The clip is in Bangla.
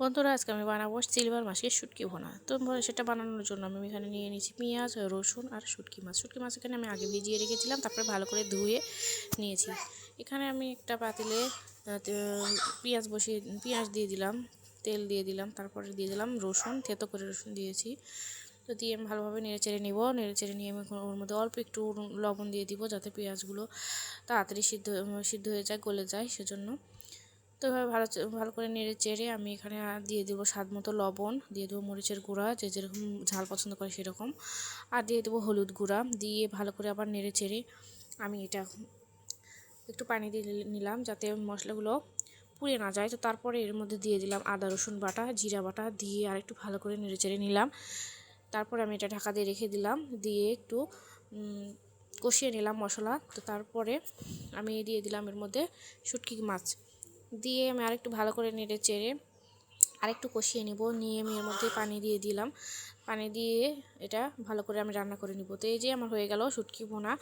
বন্ধুরা, আজকে আমি বানাবো সিলভার মাছের শুটকি ভুনা। তো সেটা বানানোর জন্য আমি এখানে নিয়ে নিয়েছি পেঁয়াজ, রসুন আর শুটকি মাছ। শুটকি মাছ এখানে আমি আগে ভিজিয়ে রেখেছিলাম, তারপরে ভালো করে ধুয়ে নিয়েছি। এখানে আমি একটা পাতিলে পেঁয়াজ দিয়ে দিলাম, তেল দিয়ে দিলাম, তারপরে দিয়ে দিলাম রসুন, থেতো করে রসুন দিয়েছি। তো দিয়ে আমি ভালোভাবে নেড়েচেড়ে নিব। নেড়েচেড়ে নিয়ে আমি ওর মধ্যে অল্প একটু লবণ দিয়ে দিব, যাতে পেঁয়াজগুলো তাড়াতাড়ি সিদ্ধ হয়ে যায়, গলে যায় সেজন্য। তো এভাবে ভালো করে নেড়ে চেড়ে আমি এখানে দিয়ে দেবো স্বাদ মতো লবণ, দিয়ে দেবো মরিচের গুঁড়া, যে যেরকম ঝাল পছন্দ করে সেরকম, আর দিয়ে দেবো হলুদ গুঁড়া। দিয়ে ভালো করে আবার নেড়ে চেড়ে আমি এটা একটু পানি দিয়ে নিলাম, যাতে মশলাগুলো পুড়ে না যায়। তো তারপরে এর মধ্যে দিয়ে দিলাম আদা রসুন বাটা, জিরা বাটা, দিয়ে আর একটু ভালো করে নেড়ে চেড়ে নিলাম। তারপরে আমি এটা ঢাকা দিয়ে রেখে দিলাম, দিয়ে একটু কষিয়ে নিলাম মশলা। তো তারপরে আমি দিয়ে দিলাম এর মধ্যে শুটকি মাছ, দিয়ে আমি আরেকটু ভালো করে নেড়ে চেড়ে আরেকটু কষিয়ে নিব। নিয়ে আমি এর মধ্যে পানি দিয়ে দিলাম, পানি দিয়ে এটা ভালো করে আমি রান্না করে নিব। তো এই যে আমার হয়ে গেল শুটকি ভুনা।